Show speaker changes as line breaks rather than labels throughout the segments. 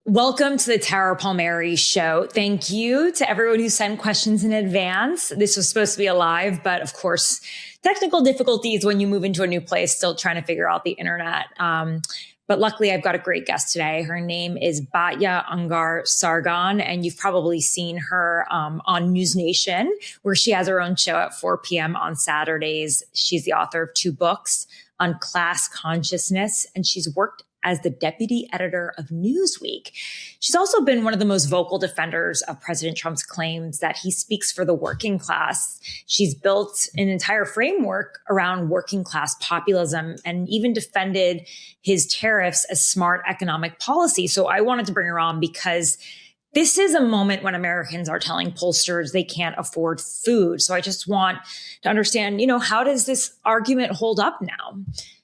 Welcome to the Tara Palmeri Show. Thank you to everyone who sent questions in advance. This was supposed to be a live, but of course, technical difficulties when you move into a new place, still trying to figure out the internet. But luckily, I've got a great guest today. Her name is Batya Ungar-Sargon, and you've probably seen her on NewsNation, where she has her own show at 4 p.m. on Saturdays. She's the author of 2 books on class consciousness, and she's worked as the deputy editor of Newsweek. She's also been one of the most vocal defenders of President Trump's claims that he speaks for the working class. She's built an entire framework around working class populism and even defended his tariffs as smart economic policy. So I wanted to bring her on because this is a moment when Americans are telling pollsters they can't afford food. So I just want to understand, how does this argument hold up now?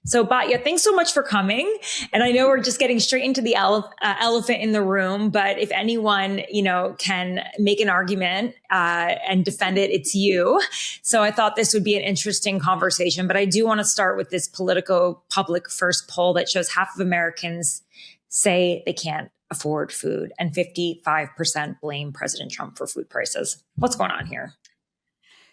So Batya, thanks so much for coming. And I know we're just getting straight into the elephant in the room, but if anyone, can make an argument and defend it, it's you. So I thought this would be an interesting conversation, but I do want to start with this Politico Public First poll that shows half of Americans say they can't afford food and 55% blame President Trump for food prices. What's going on here?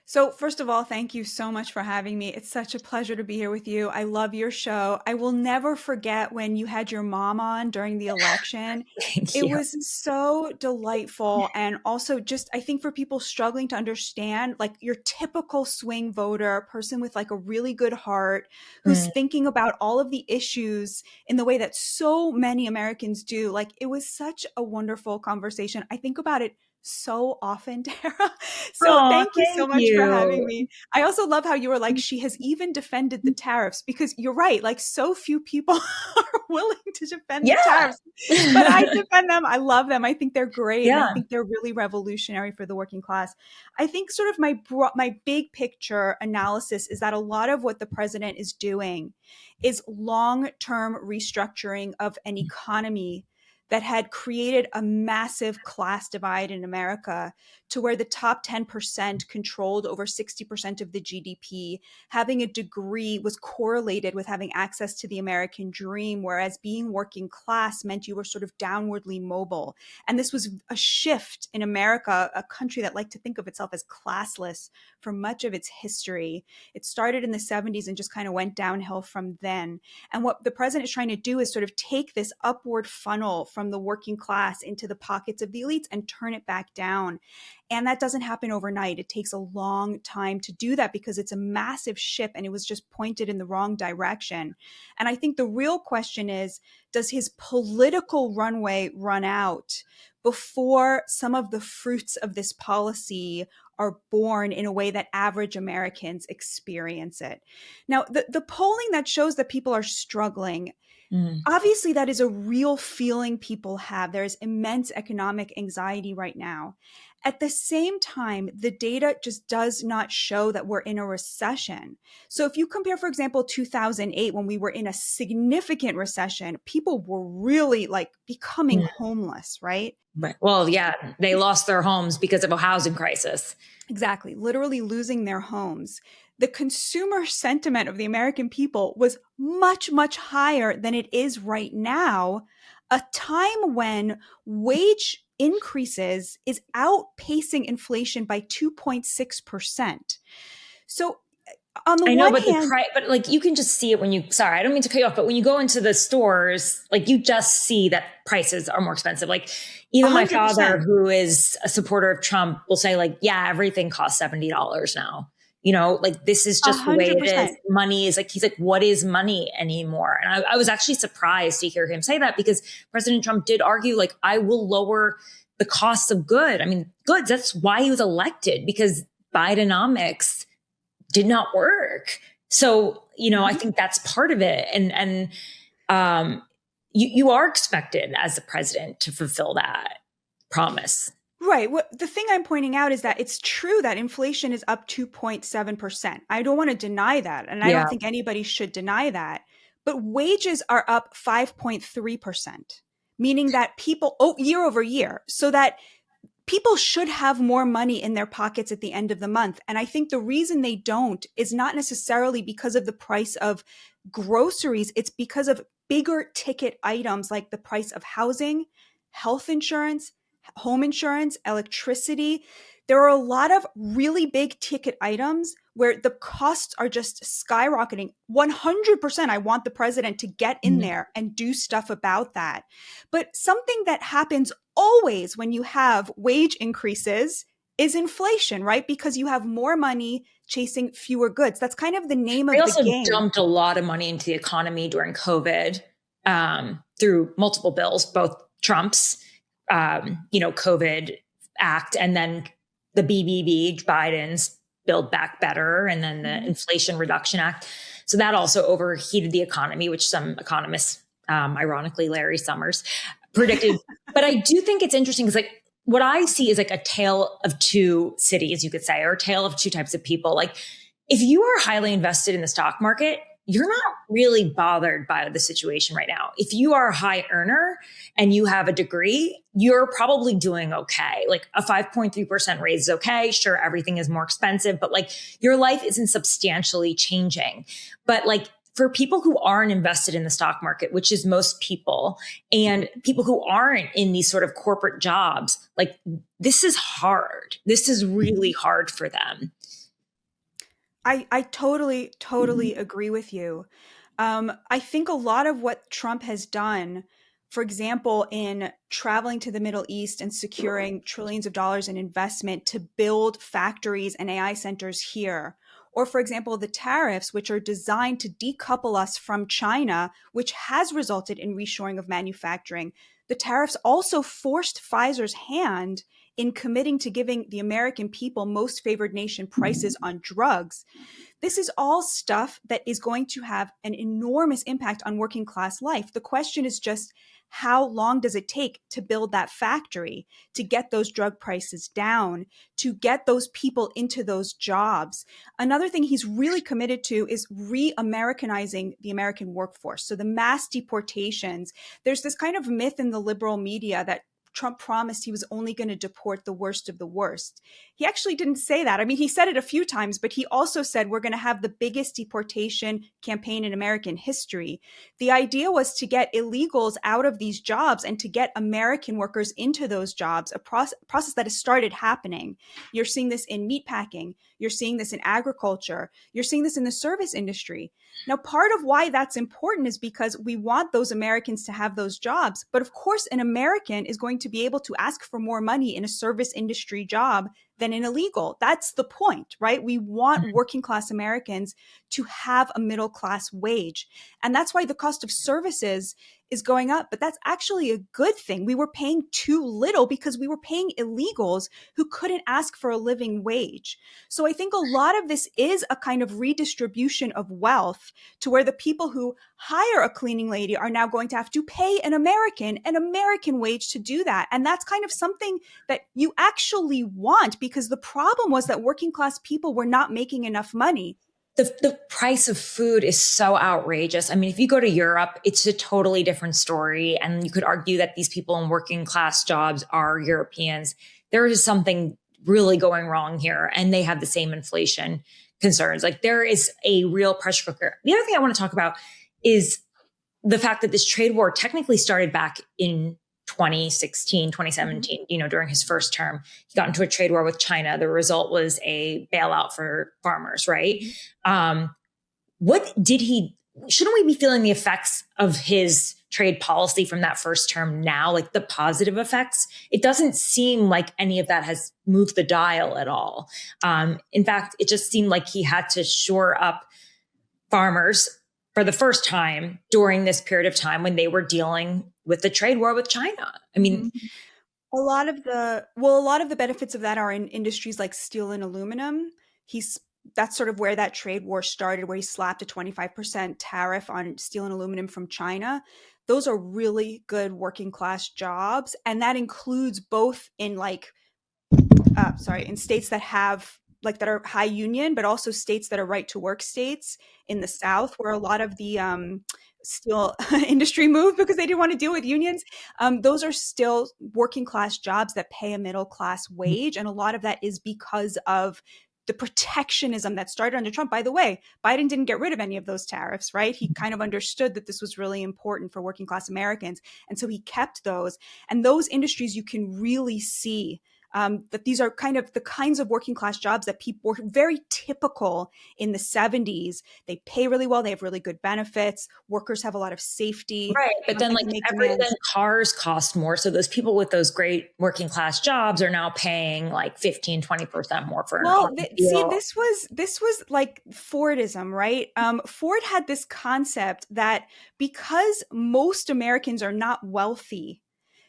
So first of all, thank you so much for having me. It's such a pleasure to be here with you. I love your show. I will never forget when you had your mom on during the election. It was so delightful. And also just, I think for people struggling to understand, like your typical swing voter, person with like a really good heart, who's thinking about all of the issues in the way that so many Americans do. Like it was such a wonderful conversation. I think about it so often, Tara. So thank you so much for having me. I also love how you were like, she has even defended the tariffs, because you're right. Like so few people are willing to defend the tariffs, but I defend them. I love them. I think they're great. And I think they're really revolutionary for the working class. I think sort of my big picture analysis is that a lot of what the president is doing is long-term restructuring of an economy that had created a massive class divide in America to where the top 10% controlled over 60% of the GDP. Having a degree was correlated with having access to the American dream, whereas being working class meant you were sort of downwardly mobile. And this was a shift in America, a country that liked to think of itself as classless for much of its history. It started in the 70s and just kind of went downhill from then. And what the president is trying to do is sort of take this upward funnel from the working class into the pockets of the elites and turn it back down. And that doesn't happen overnight. It takes a long time to do that because it's a massive ship and it was just pointed in the wrong direction. And I think the real question is, does his political runway run out before some of the fruits of this policy are born in a way that average Americans experience it? Now, the polling that shows that people are struggling, obviously, that is a real feeling people have. There is immense economic anxiety right now. At the same time, the data just does not show that we're in a recession. So if you compare, for example, 2008, when we were in a significant recession, people were really like becoming homeless, right?
Right. Well, yeah, they lost their homes because of a housing crisis.
Exactly. Literally losing their homes. The consumer sentiment of the American people was much, much higher than it is right now, a time when wage increases is outpacing inflation by 2.6%. So on the one hand,
but like you can just see it when sorry, I don't mean to cut you off, but when you go into the stores, like you just see that prices are more expensive. Like even 100%. My father, who is a supporter of Trump, will say like, yeah, everything costs $70 now. Like this is just 100%. The way it is. Money is like, he's like, what is money anymore? And I was actually surprised to hear him say that, because President Trump did argue like, I will lower the cost of goods. That's why he was elected, because Bidenomics did not work. So, I think that's part of it. And you are expected as the president to fulfill that promise.
Right. The thing I'm pointing out is that it's true that inflation is up 2.7%. I don't want to deny that. And I don't think anybody should deny that. But wages are up 5.3%, meaning that people, year over year, so that people should have more money in their pockets at the end of the month. And I think the reason they don't is not necessarily because of the price of groceries. It's because of bigger ticket items like the price of housing health insurance, home insurance, electricity. There are a lot of really big ticket items where the costs are just skyrocketing. 100%, I want the president to get in there and do stuff about that. But something that happens always when you have wage increases is inflation, right? Because you have more money chasing fewer goods. That's kind of the name of
They
the
also
game.
dumped a lot of money into the economy during COVID through multiple bills, both Trump's, COVID Act, and then the BBB, Biden's Build Back Better, and then the Inflation Reduction Act. So that also overheated the economy, which some economists, ironically, Larry Summers, predicted. But I do think it's interesting because what I see is like a tale of two cities, you could say, or a tale of two types of people. Like if you are highly invested in the stock market, you're not really bothered by the situation right now. If you are a high earner and you have a degree, you're probably doing okay. Like a 5.3% raise is okay. Sure, everything is more expensive, but like your life isn't substantially changing. But like for people who aren't invested in the stock market, which is most people, and people who aren't in these sort of corporate jobs, like this is hard. This is really hard for them.
I totally agree with you. I think a lot of what Trump has done, for example, in traveling to the Middle East and securing trillions of dollars in investment to build factories and AI centers here, or for example, the tariffs, which are designed to decouple us from China, which has resulted in reshoring of manufacturing. The tariffs also forced Pfizer's hand in committing to giving the American people most favored nation prices on drugs. This is all stuff that is going to have an enormous impact on working class life. The question is just, how long does it take to build that factory, to get those drug prices down, to get those people into those jobs? Another thing he's really committed to is re-Americanizing the American workforce. So the mass deportations, there's this kind of myth in the liberal media that Trump promised he was only going to deport the worst of the worst. He actually didn't say that. I mean, he said it a few times, but he also said we're going to have the biggest deportation campaign in American history. The idea was to get illegals out of these jobs and to get American workers into those jobs, a process that has started happening. You're seeing this in meatpacking. You're seeing this in agriculture. You're seeing this in the service industry. Now, part of why that's important is because we want those Americans to have those jobs. But of course, an American is going to be able to ask for more money in a service industry job than an illegal. That's the point, right? We want working class Americans to have a middle class wage. And that's why the cost of services is going up. But that's actually a good thing. We were paying too little because we were paying illegals who couldn't ask for a living wage. So I think a lot of this is a kind of redistribution of wealth to where the people who hire a cleaning lady are now going to have to pay an American wage to do that. And that's kind of something that you actually want, because the problem was that working class people were not making enough money.
The price of food is so outrageous. I mean, if you go to Europe, it's a totally different story. And you could argue that these people in working class jobs are Europeans. There is something really going wrong here, and they have the same inflation concerns. Like there is a real pressure cooker. The other thing I want to talk about is the fact that this trade war technically started back in 2016, 2017, during his first term. He got into a trade war with China. The result was a bailout for farmers, right? Shouldn't we be feeling the effects of his trade policy from that first term now, like the positive effects? It doesn't seem like any of that has moved the dial at all. In fact, it just seemed like he had to shore up farmers for the first time during this period of time when they were dealing with the trade war with China. I mean,
a lot of the benefits of that are in industries like steel and aluminum. That's sort of where that trade war started, where he slapped a 25% tariff on steel and aluminum from China. Those are really good working class jobs. And that includes both in in states that have that are high union, but also states that are right to work states in the South, where a lot of the steel industry moved because they didn't want to deal with unions. Those are still working class jobs that pay a middle class wage. And a lot of that is because of the protectionism that started under Trump. By the way, Biden didn't get rid of any of those tariffs, right? He kind of understood that this was really important for working class Americans. And so he kept those. And those industries, you can really see that these are kind of the kinds of working class jobs that people were very typical in the 70s. They pay really well. They have really good benefits. Workers have a lot of safety.
Right. But then cars cost more. So those people with those great working class jobs are now paying like 15-20% more for
this was like Fordism, right? Ford had this concept that because most Americans are not wealthy,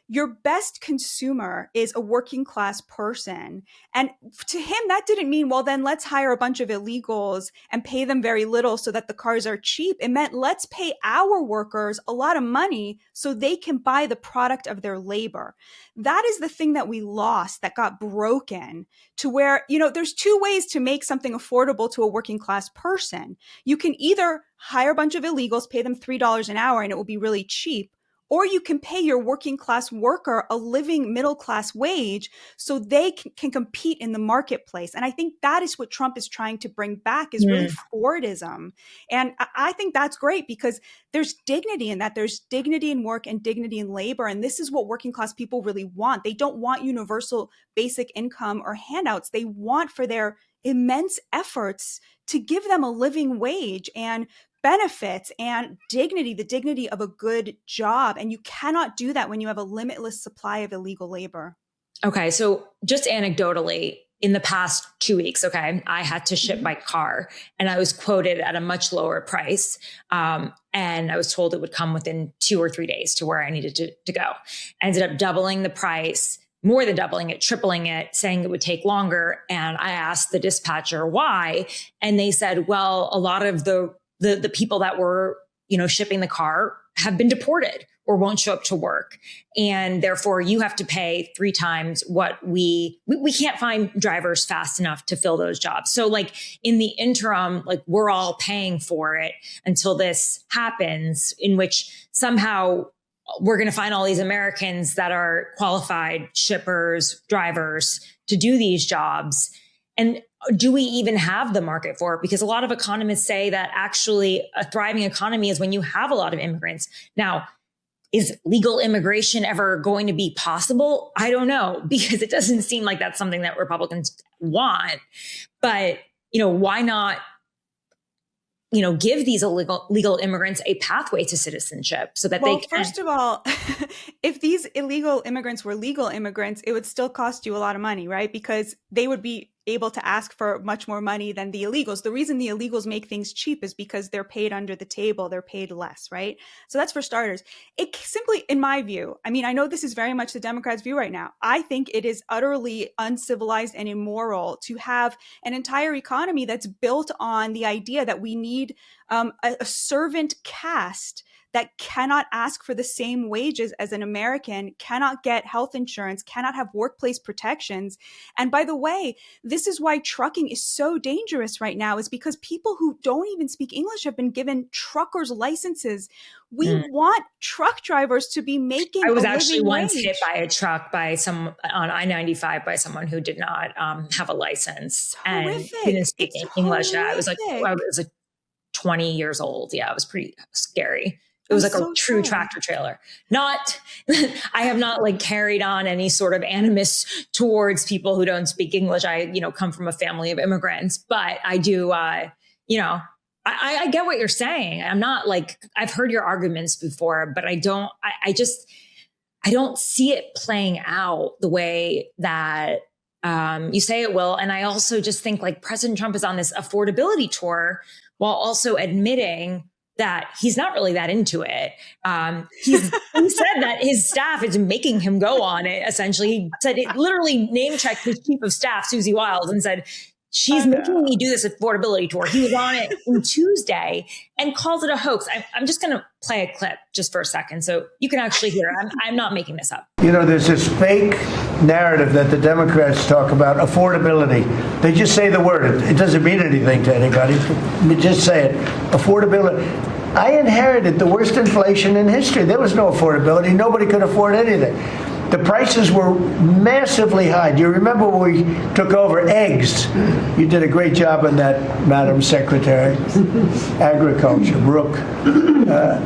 your best consumer is a working class person. And to him, that didn't mean, well, then let's hire a bunch of illegals and pay them very little so that the cars are cheap. It meant let's pay our workers a lot of money so they can buy the product of their labor. That is the thing that we lost, that got broken, to where, there's two ways to make something affordable to a working class person. You can either hire a bunch of illegals, pay them $3 an hour, and it will be really cheap. Or you can pay your working class worker a living middle class wage so they can compete in the marketplace. And I think that is what Trump is trying to bring back, is really Fordism. And I think that's great because there's dignity in that. There's dignity in work and dignity in labor. And this is what working class people really want. They don't want universal basic income or handouts. They want for their immense efforts to give them a living wage and benefits and dignity, the dignity of a good job. And you cannot do that when you have a limitless supply of illegal labor.
Okay. So just anecdotally, in the past 2 weeks, I had to ship my car and I was quoted at a much lower price. And I was told it would come within 2 or 3 days to where I needed to go. I ended up doubling the price, more than doubling it, tripling it, saying it would take longer. And I asked the dispatcher why. And they said, well, a lot of the people that were, shipping the car have been deported or won't show up to work. And therefore you have to pay 3 times what we can't find drivers fast enough to fill those jobs. So like in the interim, like we're all paying for it until this happens, in which somehow we're going to find all these Americans that are qualified shippers, drivers to do these jobs. And do we even have the market for it? Because a lot of economists say that actually a thriving economy is when you have a lot of immigrants. Now, is legal immigration ever going to be possible? I don't know, because it doesn't seem like that's something that Republicans want. But, why not, give these legal immigrants a pathway to citizenship so that they can.
First of all, if these illegal immigrants were legal immigrants, it would still cost you a lot of money, right? Because they would be able to ask for much more money than the illegals. The reason the illegals make things cheap is because they're paid under the table. They're paid less, right? So that's for starters. It simply, in my view, I know this is very much the Democrats' view right now. I think it is utterly uncivilized and immoral to have an entire economy that's built on the idea that we need a servant caste that cannot ask for the same wages as an American, cannot get health insurance, cannot have workplace protections. And by the way, this is why trucking is so dangerous right now, is because people who don't even speak English have been given truckers' licenses. We want truck drivers to be making.
I was actually once hit by a truck on I-95 by someone who did not have a license and didn't speak English. I was like 20 years old. Yeah, it was pretty scary. It was like a true tractor trailer. I have not carried on any sort of animus towards people who don't speak English. I, come from a family of immigrants, but I do, I get what you're saying. I'm not I've heard your arguments before, but I don't see it playing out the way that you say it will. And I also just think President Trump is on this affordability tour while also admitting that he's not really that into it. He said that his staff is making him go on it. Essentially, he said it, literally name checked his chief of staff, Susie Wiles, and said, she's making me do this affordability tour. He was on it on Tuesday and calls it a hoax. I'm just going to play a clip just for a second so you can actually hear it. I'm not making this up.
There's this fake narrative that the Democrats talk about, affordability. They just say the word. It doesn't mean anything to anybody. They just say it. Affordability. I inherited the worst inflation in history. There was no affordability. Nobody could afford anything. The prices were massively high. Do you remember when we took over eggs? You did a great job on that, Madam Secretary. Agriculture, Brooke.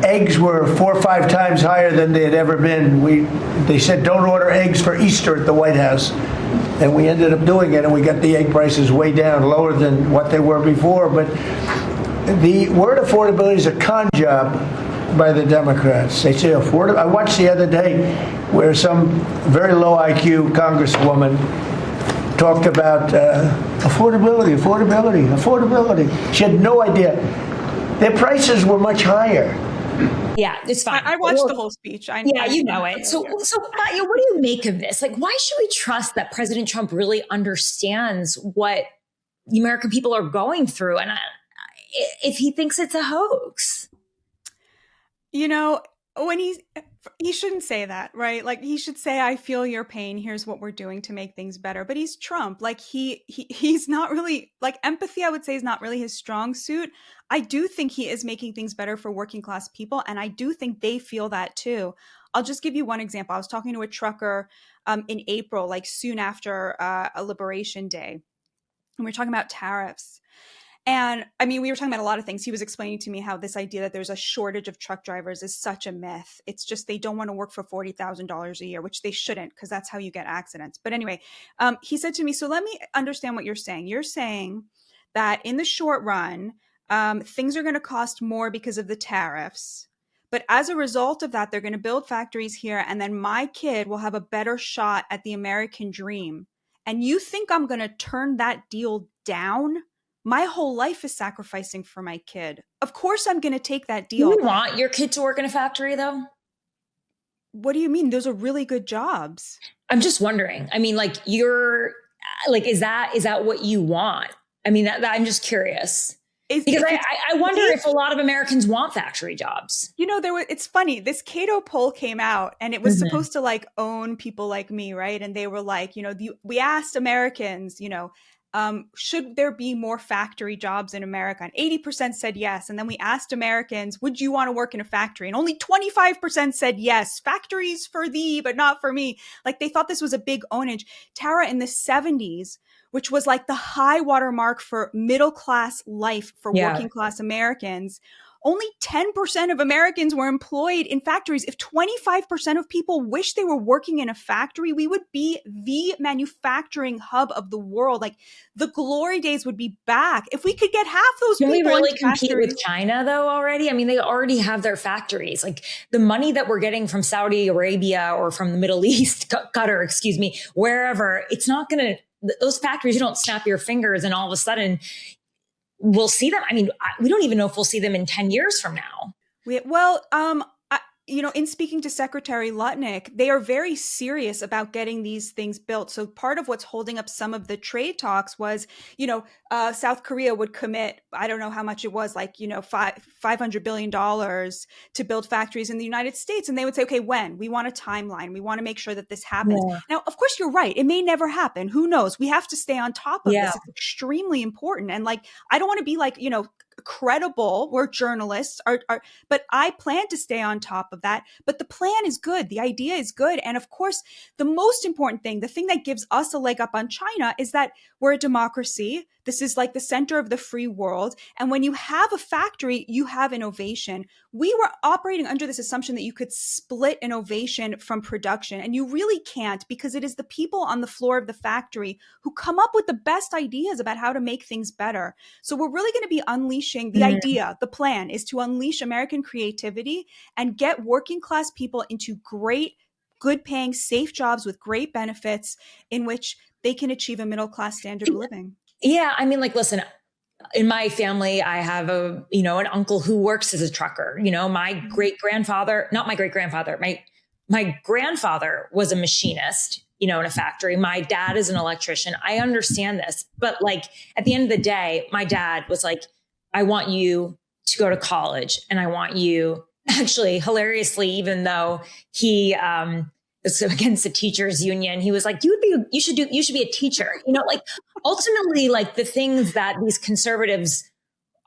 Eggs were 4 or 5 times higher than they had ever been. They said don't order eggs for Easter at the White House. And we ended up doing it, and we got the egg prices way down, lower than what they were before. But the word affordability is a con job by the Democrats. They say affordable. I watched the other day where some very low IQ congresswoman talked about affordability. She had no idea. Their prices were much higher.
Yeah, it's fine.
I watched the whole speech.
You know it. So Batya, what do you make of this? Like, why should we trust that President Trump really understands what the American people are going through? And if he thinks it's a hoax?
You know, when he shouldn't say that, right? Like, he should say, I feel your pain. Here's what we're doing to make things better. But he's Trump. Like, he's not really, like, empathy, I would say, is not really his strong suit. I do think he is making things better for working class people. And I do think they feel that too. I'll just give you one example. I was talking to a trucker in April, like soon after a Liberation Day. And we were talking about tariffs. And I mean, we were talking about a lot of things. He was explaining to me how this idea that there's a shortage of truck drivers is such a myth. It's just they don't want to work for $40,000 a year, which they shouldn't, because that's how you get accidents. But anyway, he said to me, so let me understand what you're saying. You're saying that in the short run, things are going to cost more because of the tariffs. But as a result of that, they're going to build factories here. And then my kid will have a better shot at the American dream. And you think I'm going to turn that deal down? My whole life is sacrificing for my kid. Of course I'm going to take that deal.
You want your kid to work in a factory, though?
What do you mean? Those are really good jobs.
I'm just wondering. I mean, like, is that what you want? I mean, I'm just curious. Because I wonder if a lot of Americans want factory jobs.
You know, it's funny. This Cato poll came out, and it was supposed to like own people like me, right? And they were like, you know, we asked Americans, you know, should there be more factory jobs in America? And 80% said yes. And then we asked Americans, would you want to work in a factory? And only 25% said yes. Factories for thee, but not for me. Like, they thought this was a big ownage. Tara, in the 70s, which was like the high water mark for middle class life for working class Americans, only 10% of Americans were employed in factories. If 25% of people wish they were working in a factory, we would be the manufacturing hub of the world. Like, the glory days would be back. If we could get half those people.
Can we really compete with China, though, already? I mean, they already have their factories. Like, the money that we're getting from Saudi Arabia or from the Middle East, Qatar, wherever, it's not going to, those factories, you don't snap your fingers and all of a sudden we'll see them. I mean, we don't even know if we'll see them in 10 years from now.
You know, in speaking to Secretary Lutnick, they are very serious about getting these things built. So part of what's holding up some of the trade talks was, you know, South Korea would commit, I don't know how much it was, like, you know, $500 billion to build factories in the United States. And they would say, okay, when? We want a timeline. We want to make sure that this happens. Yeah. Now, of course, you're right. It may never happen. Who knows? We have to stay on top of this. It's extremely important. And like, I don't want to be like, you know, credible. We're journalists, but I plan to stay on top of that. But the plan is good. The idea is good. And of course, the most important thing, the thing that gives us a leg up on China is that we're a democracy. This is like the center of the free world. And when you have a factory, you have innovation. We were operating under this assumption that you could split innovation from production. And you really can't, because it is the people on the floor of the factory who come up with the best ideas about how to make things better. So we're really going to be unleashing the idea. The plan is to unleash American creativity and get working class people into great, good paying, safe jobs with great benefits in which they can achieve a middle class standard of living.
Yeah. I mean, like, listen, in my family, I have an uncle who works as a trucker. You know, my grandfather was a machinist, you know, in a factory. My dad is an electrician. I understand this. But like, at the end of the day, my dad was like, I want you to go to college. And I want you, actually, hilariously, even though he, was against the teachers union, he was like, you should be a teacher. You know, like, ultimately, like, the things that these conservatives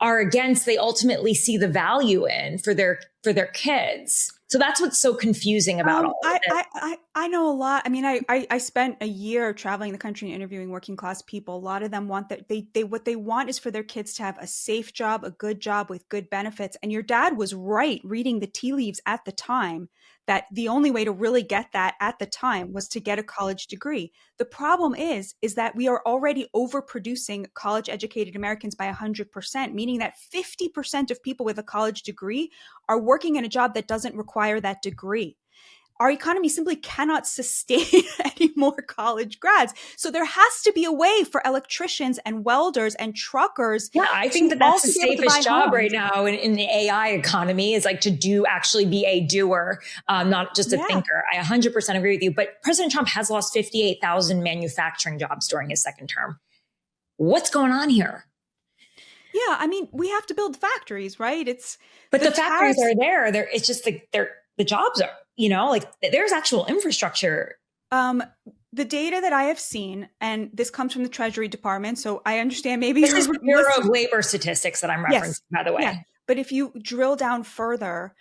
are against, they ultimately see the value in for their kids. So that's what's so confusing about all of this.
I know a lot. I mean, I spent a year traveling the country and interviewing working class people. A lot of them want that what they want is for their kids to have a safe job, a good job with good benefits. And your dad was right reading the tea leaves at the time that the only way to really get that at the time was to get a college degree. The problem is that we are already overproducing college educated Americans by 100%, meaning that 50% of people with a college degree are working in a job that doesn't require that degree. Our economy simply cannot sustain any more college grads. So there has to be a way for electricians and welders and truckers.
Yeah, I think that's the safest job right now in the AI economy is like to actually be a doer, not just a thinker. I 100% agree with you. But President Trump has lost 58,000 manufacturing jobs during his second term. What's going on here?
Yeah, I mean, we have to build factories, right?
But the factories are there. It's just like the jobs are, like there's actual infrastructure.
The data that I have seen, and this comes from the Treasury Department, so I understand maybe
this is the Bureau of Labor Statistics that I'm referencing, by the way. Yeah.
But if you drill down further,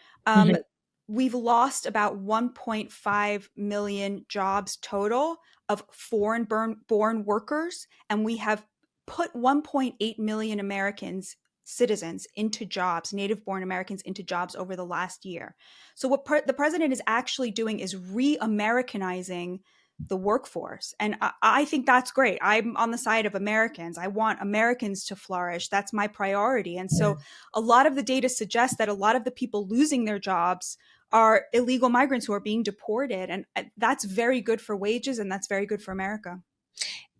we've lost about 1.5 million jobs total of foreign-born workers, and we have put 1.8 million citizens into jobs, native-born Americans into jobs over the last year. So what the president is actually doing is re-Americanizing the workforce. And I think that's great. I'm on the side of Americans. I want Americans to flourish. That's my priority. And so a lot of the data suggests that a lot of the people losing their jobs are illegal migrants who are being deported. And that's very good for wages, and that's very good for America.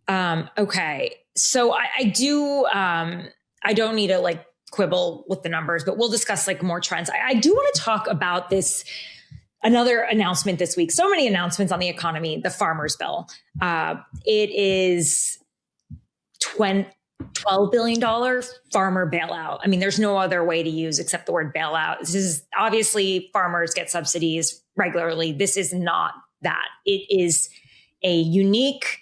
Okay. So I don't need to quibble with the numbers, but we'll discuss more trends. I do want to talk about another announcement this week. So many announcements on the economy, the farmers bill. It is $12 billion farmer bailout. I mean, there's no other way to use except the word bailout. This is obviously farmers get subsidies regularly. This is not that. It is a unique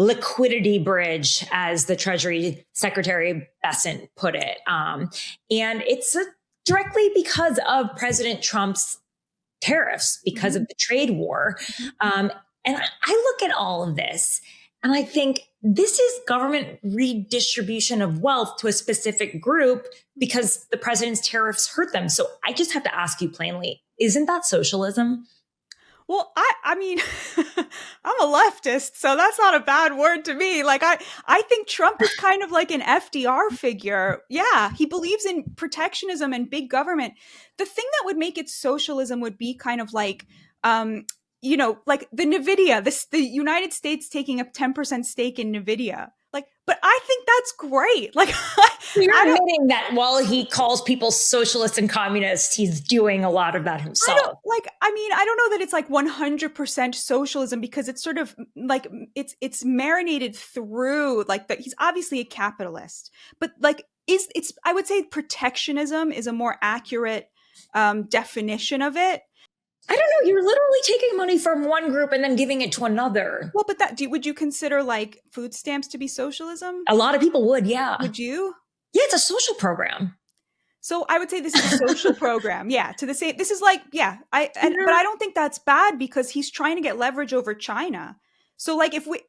liquidity bridge, as the Treasury Secretary Bessent put it. And it's directly because of President Trump's tariffs, because of the trade war. And I look at all of this and I think this is government redistribution of wealth to a specific group because the president's tariffs hurt them. So I just have to ask you plainly, isn't that socialism?
Well, I mean, I'm a leftist, so that's not a bad word to me. I think Trump is kind of like an FDR figure. Yeah, he believes in protectionism and big government. The thing that would make it socialism would be kind of like the NVIDIA, the United States taking a 10% stake in NVIDIA. But I think that's great.
You're admitting that while he calls people socialists and communists, he's doing a lot of that himself.
I don't know that it's 100% socialism, because it's sort of it's marinated through he's obviously a capitalist, but I would say protectionism is a more accurate definition of it.
I don't know. You're literally taking money from one group and then giving it to another.
Well, but would you consider food stamps to be socialism?
A lot of people would, yeah.
Would you?
Yeah, it's a social program.
So I would say this is a social program. Yeah, this is but I don't think that's bad, because he's trying to get leverage over China. So if we,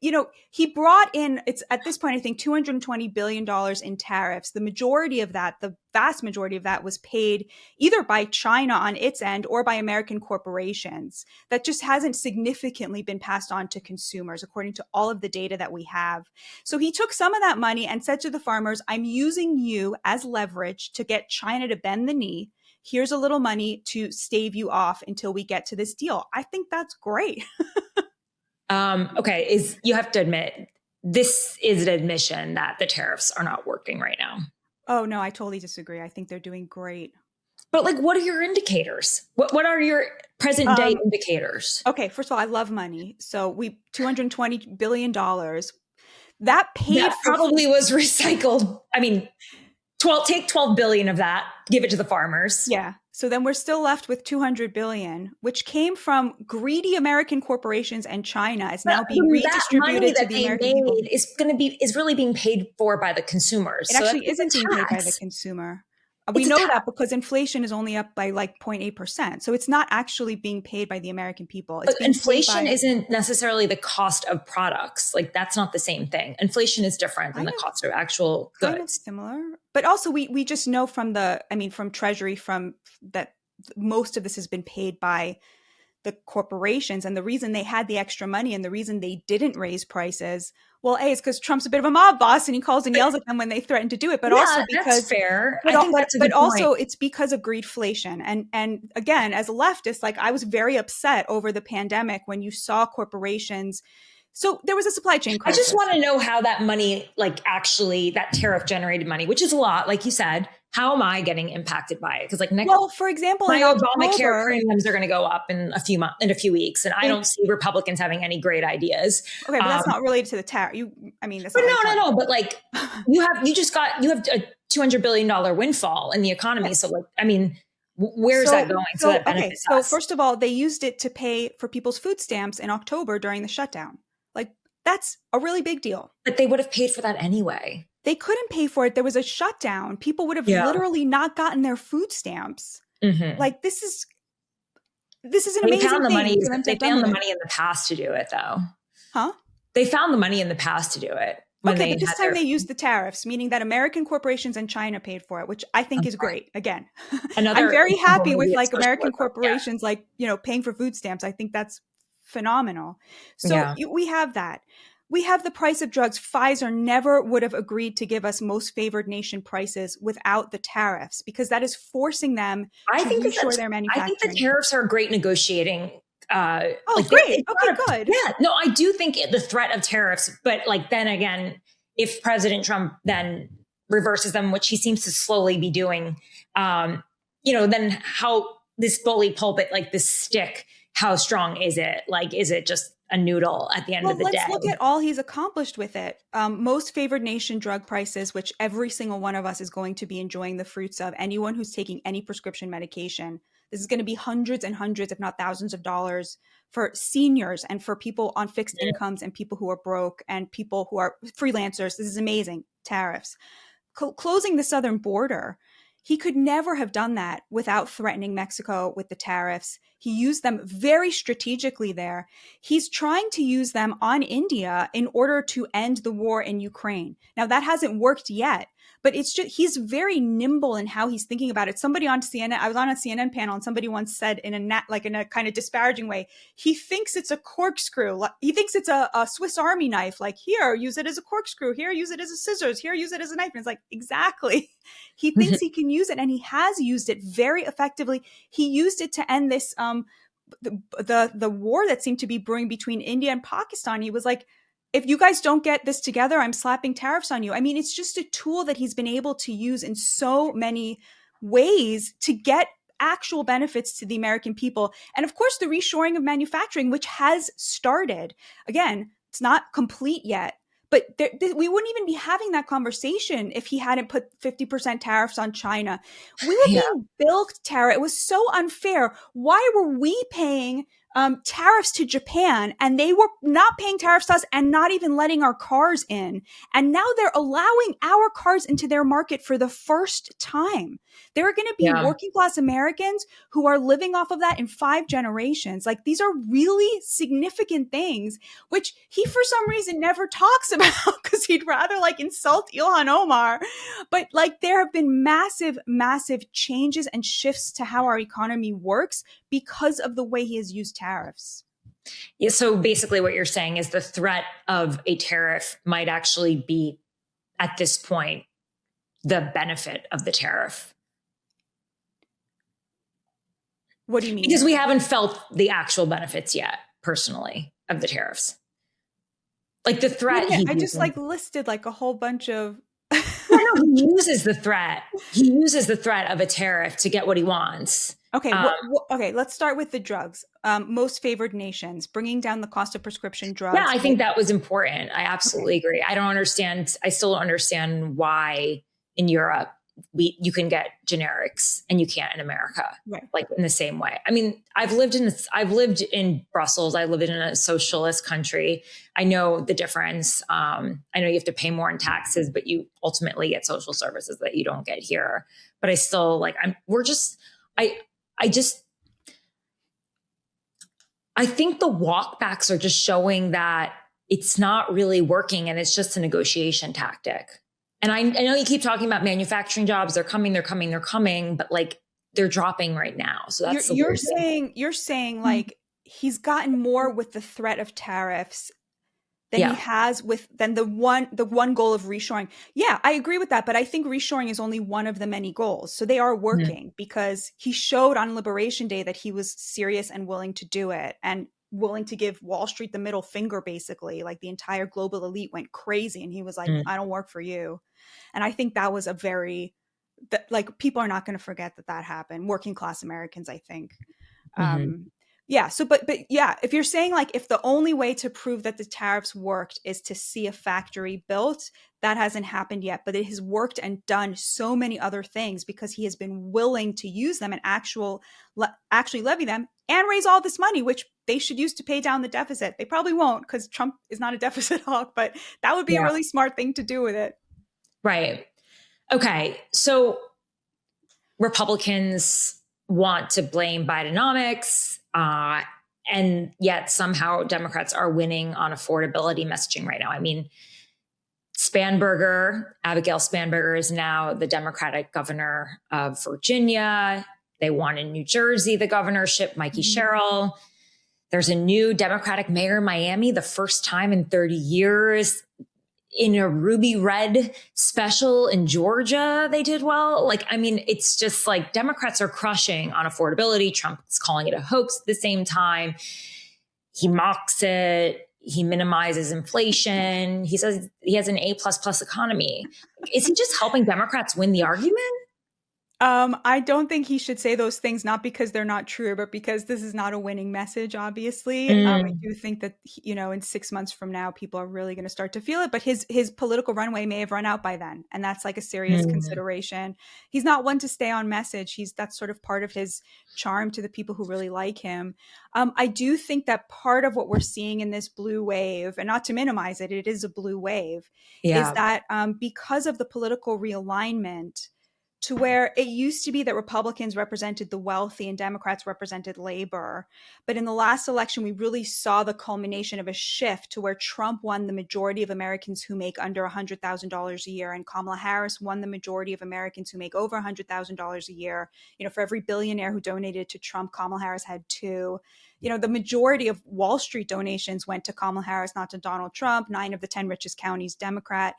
he brought in, it's at this point, I think $220 billion in tariffs. The vast majority of that was paid either by China on its end or by American corporations. That just hasn't significantly been passed on to consumers, according to all of the data that we have. So he took some of that money and said to the farmers, I'm using you as leverage to get China to bend the knee. Here's a little money to stave you off until we get to this deal. I think that's great.
Okay, you have to admit, this is an admission that the tariffs are not working right now.
Oh, no, I totally disagree. I think they're doing great.
But what are your indicators? What are your present day indicators?
Okay, first of all, I love money. So $220 billion. That
probably was recycled. I mean, take 12 billion of that, give it to the farmers.
Yeah. So then we're still left with 200 billion, which came from greedy American corporations, and China is now being redistributed to the American people.
Is really being paid for by the consumers.
It actually isn't being paid by the consumer. We know that because inflation is only up by like 0.8%. So it's not actually being paid by the American people. It's
but inflation isn't necessarily the cost of products. Like that's not the same thing. Inflation is different than the cost of actual goods.
Kind of similar. But also we just know from from Treasury, from that most of this has been paid by the corporations. And the reason they had the extra money and the reason they didn't raise prices, well, A, is because Trump's a bit of a mob boss and he calls and yells at them when they threaten to do it. But also because
that's fair.
But,
I think that's a good
also
point.
It's because of greedflation. And again, as a leftist, like I was very upset over the pandemic when you saw corporations. So there was a supply chain crisis.
I just want to know how that money, like actually that tariff generated money, which is a lot, like you said, how am I getting impacted by it? Because like
for example,
my Obamacare premiums are going to go up in a few weeks, and I don't see Republicans having any great ideas.
Okay, but that's not related to the tariff. That's
no. But like you have a $200 billion windfall in the economy. So like, I mean, where's that going? So that benefits us.
So first of all, they used it to pay for people's food stamps in October during the shutdown. Like that's a really big deal.
But they would have paid for that anyway.
They couldn't pay for it. There was a shutdown. People would have literally not gotten their food stamps. Mm-hmm. Like this is an amazing thing.
They found the money in the past to do it, though. Huh? They found the money in the past to do it.
But this time they used the tariffs, meaning that American corporations and China paid for it, which I think is great. Again, I'm very happy with like American corporations, like, paying for food stamps. I think that's phenomenal. So we have that. We have the price of drugs. Pfizer never would have agreed to give us most favored nation prices without the tariffs, because that is forcing them to reshore their manufacturing.
I think the tariffs are a great negotiating.
Great. Okay, good.
Yeah, no, I do think the threat of tariffs, but like then again, if President Trump then reverses them, which he seems to slowly be doing, then how this bully pulpit, like this stick, how strong is it? Like, is it just a noodle at the end of the day?
Let's look at all he's accomplished with it. Most favored nation drug prices, which every single one of us is going to be enjoying the fruits of. Anyone who's taking any prescription medication, this is going to be hundreds and hundreds, if not thousands of dollars for seniors and for people on fixed incomes and people who are broke and people who are freelancers. This is amazing. Tariffs. Closing the southern border. He could never have done that without threatening Mexico with the tariffs. He used them very strategically there. He's trying to use them on India in order to end the war in Ukraine. Now, that hasn't worked yet, but it's just, he's very nimble in how he's thinking about it. Somebody on CNN, I was on a CNN panel, and somebody once said in a kind of disparaging way, he thinks it's a corkscrew. He thinks it's a Swiss Army knife. Like, here, use it as a corkscrew. Here, use it as a scissors. Here, use it as a knife. And it's like, exactly. He thinks he can use it, and he has used it very effectively. He used it to end this the war that seemed to be brewing between India and Pakistan. He was like, if you guys don't get this together, I'm slapping tariffs on you. I mean, it's just a tool that he's been able to use in so many ways to get actual benefits to the American people. And of course, the reshoring of manufacturing, which has started. Again, it's not complete yet. But we wouldn't even be having that conversation if he hadn't put 50% tariffs on China. We were being bilked, Tara. It was so unfair. Why were we paying tariffs to Japan, and they were not paying tariffs to us and not even letting our cars in? And now they're allowing our cars into their market for the first time. There are going to be working class Americans who are living off of that in 5 generations. Like, these are really significant things, which he, for some reason, never talks about because he'd rather insult Ilhan Omar. But there have been massive, massive changes and shifts to how our economy works because of the way he has used tariffs.
Yeah, so basically what you're saying is the threat of a tariff might actually be, at this point, the benefit of the tariff.
What do you mean?
Because we haven't felt the actual benefits yet, personally, of the tariffs. Like the threat.
I just listed a whole bunch of.
No, he uses the threat. He uses the threat of a tariff to get what he wants.
Okay. Okay. Let's start with the drugs. Most favored nations, bringing down the cost of prescription drugs.
Yeah, I think that was important. I absolutely agree. I still don't understand why in Europe you can get generics and you can't in America,
Right.
like in the same way. I mean, I've lived in Brussels. I lived in a socialist country. I know the difference. I know you have to pay more in taxes, but you ultimately get social services that you don't get here. But I still I think the walkbacks are just showing that it's not really working and it's just a negotiation tactic. And I know you keep talking about manufacturing jobs. They're coming, but like they're dropping right now. So that's
you're saying like he's gotten more with the threat of tariffs than he has than the one goal of reshoring. Yeah, I agree with that. But I think reshoring is only one of the many goals. So they are working because he showed on Liberation Day that he was serious and willing to do it and willing to give Wall Street the middle finger, basically. Like the entire global elite went crazy and he was like, I don't work for you. And I think that was like people are not going to forget that happened. Working class Americans, I think. Yeah. So, but yeah, if you're saying like, if the only way to prove that the tariffs worked is to see a factory built, that hasn't happened yet, but it has worked and done so many other things because he has been willing to use them and actually levy them and raise all this money, which they should use to pay down the deficit. They probably won't because Trump is not a deficit hawk, but that would be a really smart thing to do with it.
Right. Okay. So Republicans want to blame Bidenomics, and yet somehow Democrats are winning on affordability messaging right now. I mean, Abigail Spanberger is now the Democratic governor of Virginia. They won in New Jersey, the governorship, Mikey Sherrill. There's a new Democratic mayor in Miami, the first time in 30 years. In a Ruby Red special in Georgia, they did well. Like, I mean, it's just like Democrats are crushing on affordability. Trump is calling it a hoax at the same time. He mocks it. He minimizes inflation. He says he has an A++ economy. Is he just helping Democrats win the argument?
I don't think he should say those things, not because they're not true, but because this is not a winning message, obviously. I do think that, in 6 months from now, people are really going to start to feel it. But his political runway may have run out by then. And that's like a serious consideration. He's not one to stay on message. That's sort of part of his charm to the people who really like him. I do think that part of what we're seeing in this blue wave, and not to minimize it, it is a blue wave, is that because of the political realignment, to where it used to be that Republicans represented the wealthy and Democrats represented labor. But in the last election, we really saw the culmination of a shift to where Trump won the majority of Americans who make under $100,000 a year, and Kamala Harris won the majority of Americans who make over $100,000 a year. For every billionaire who donated to Trump, Kamala Harris had 2. The majority of Wall Street donations went to Kamala Harris, not to Donald Trump. 9 of the 10 richest counties, Democrat.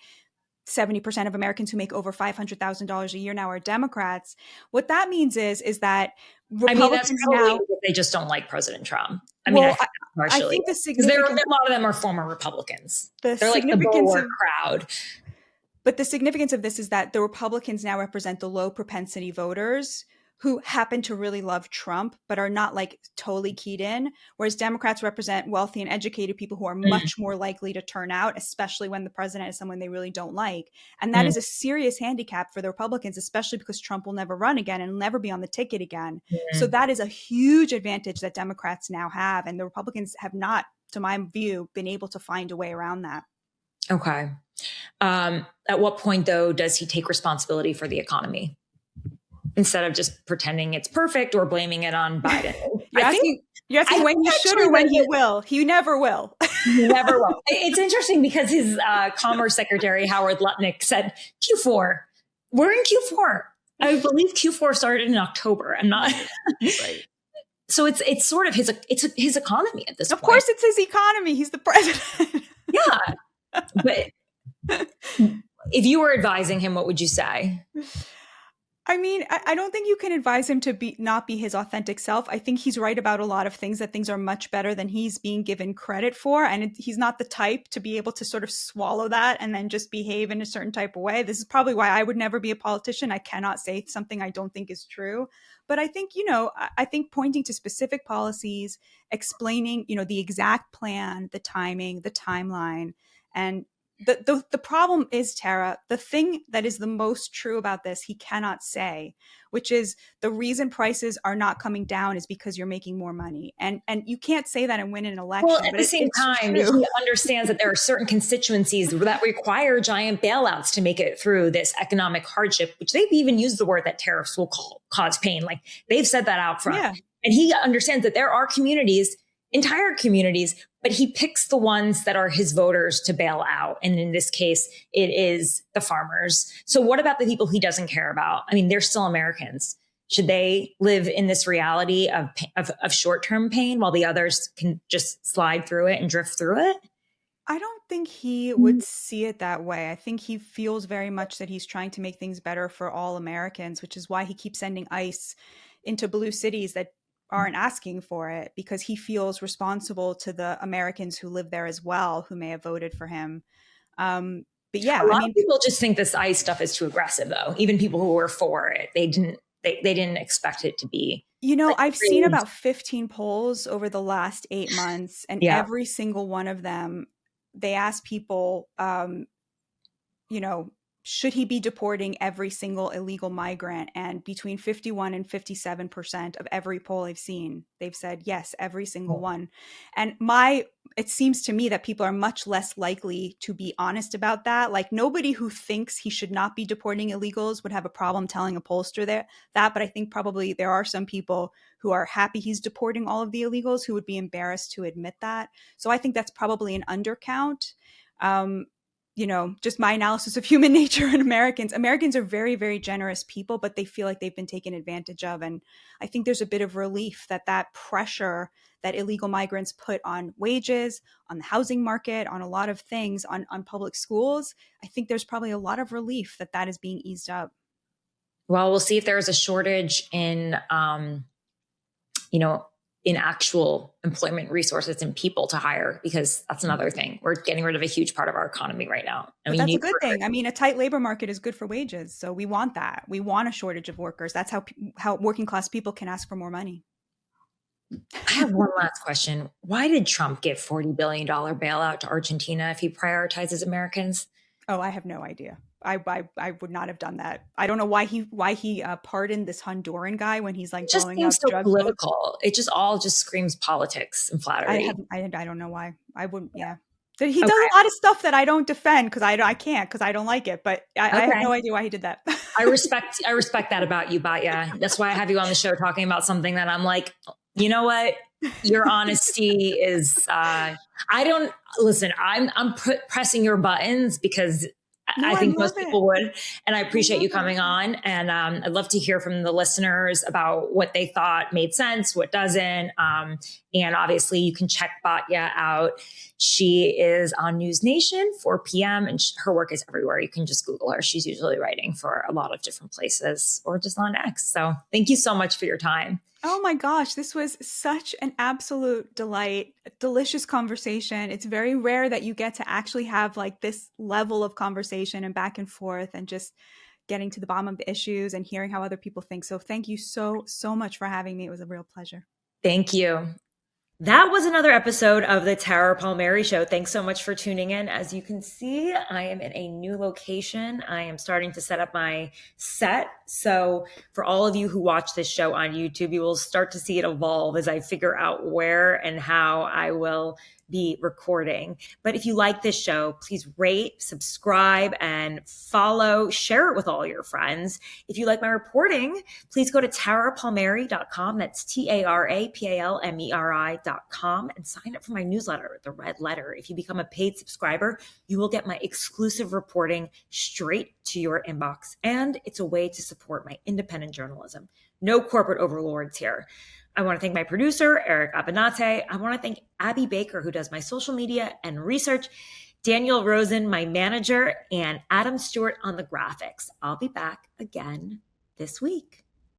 70% of Americans who make over $500,000 a year now are Democrats. What that means is that Republicans
that's probably
now,
because they just don't like President Trump. I think the significance, a lot of them are former Republicans. They're like the bulwark crowd.
But the significance of this is that the Republicans now represent the low propensity voters who happen to really love Trump, but are not like totally keyed in. Whereas Democrats represent wealthy and educated people who are much more likely to turn out, especially when the president is someone they really don't like. And that is a serious handicap for the Republicans, especially because Trump will never run again and never be on the ticket again. So that is a huge advantage that Democrats now have. And the Republicans have not, to my view, been able to find a way around that.
Okay. At what point, though, does he take responsibility for the economy? Instead of just pretending it's perfect or blaming it on Biden.
You're asking when he should or when he will. He never will.
He never will. It's interesting because his Commerce Secretary, Howard Lutnick, said Q4. We're in Q4. I believe Q4 started in October. I'm not. Right. So it's sort of his economy at this point.
Of course it's his economy. He's the president.
Yeah. But if you were advising him, what would you say?
I mean, I don't think you can advise him to not be his authentic self. I think he's right about a lot of things, that things are much better than he's being given credit for. And he's not the type to be able to sort of swallow that and then just behave in a certain type of way. This is probably why I would never be a politician. I cannot say something I don't think is true. But I think, I think pointing to specific policies, explaining, the exact plan, the timing, the timeline, and The problem is, Tara, the thing that is the most true about this, he cannot say, which is the reason prices are not coming down is because you're making more money. And you can't say that and win an election.
Well, at
but
the same time,
true.
he understands that there are certain constituencies that require giant bailouts to make it through this economic hardship, which they've even used the word that tariffs will cause pain. Like they've said that out front.
Yeah.
And he understands that there are communities, entire communities, but he picks the ones that are his voters to bail out. And in this case, it is the farmers. So what about the people he doesn't care about? I mean, they're still Americans. Should they live in this reality of short-term pain while the others can just slide through it and drift through it?
I don't think he would see it that way. I think he feels very much that he's trying to make things better for all Americans, which is why he keeps sending ICE into blue cities that aren't asking for it, because he feels responsible to the Americans who live there as well, who may have voted for him. But yeah,
a lot of people just think this ICE stuff is too aggressive, though. Even people who were for it, they didn't expect it to be.
You know, I've seen about 15 polls over the last 8 months, and every single one of them, they ask people, should he be deporting every single illegal migrant? And between 51 and 57% of every poll I've seen, they've said, yes, every single one. And it seems to me that people are much less likely to be honest about that. Like nobody who thinks he should not be deporting illegals would have a problem telling a pollster that. But I think probably there are some people who are happy he's deporting all of the illegals who would be embarrassed to admit that. So I think that's probably an undercount. Just my analysis of human nature and Americans are very, very generous people, but they feel like they've been taken advantage of. And I think there's a bit of relief that pressure that illegal migrants put on wages, on the housing market, on a lot of things, on public schools. I think there's probably a lot of relief that is being eased up.
Well, we'll see if there's a shortage in actual employment resources and people to hire, because that's another thing. We're getting rid of a huge part of our economy right now.
But that's a good thing. I mean, a tight labor market is good for wages. So we want that. We want a shortage of workers. That's how working class people can ask for more money.
I have one last question. Why did Trump give $40 billion bailout to Argentina if he prioritizes Americans?
Oh, I have no idea. I would not have done that. I don't know why he pardoned this Honduran guy when he's like blowing up drug
political. It just screams politics and flattery.
I don't know why. I wouldn't. Yeah, he does a lot of stuff that I don't defend because I can't because I don't like it. But I have no idea why he did that.
I respect that about you, Batya. That's why I have you on the show talking about something that I'm like, you know what? Your honesty is. I'm pressing your buttons because. I think most people would. And I appreciate you coming on. And I'd love to hear from the listeners about what they thought made sense, what doesn't. And obviously you can check Batya out. She is on NewsNation, 4 p.m. and her work is everywhere. You can just Google her. She's usually writing for a lot of different places or just on X. So thank you so much for your time.
Oh my gosh, this was such an absolute delight, a delicious conversation. It's very rare that you get to actually have like this level of conversation and back and forth and just getting to the bottom of the issues and hearing how other people think. So thank you so, so much for having me. It was a real pleasure.
Thank you. That was another episode of the Tara Palmeri Show. Thanks so much for tuning in. As you can see, I am in a new location. I am starting to set up my set. So for all of you who watch this show on YouTube, you will start to see it evolve as I figure out where and how I will be recording. But if you like this show, please rate, subscribe, and follow, share it with all your friends. If you like my reporting, please go to tarapalmeri.com. That's TARAPALMERI.com and sign up for my newsletter, The Red Letter. If you become a paid subscriber, you will get my exclusive reporting straight to your inbox. And it's a way to support my independent journalism. No corporate overlords here. I want to thank my producer, Eric Abinate. I want to thank Abby Baker, who does my social media and research, Daniel Rosen, my manager, and Adam Stewart on the graphics. I'll be back again this week.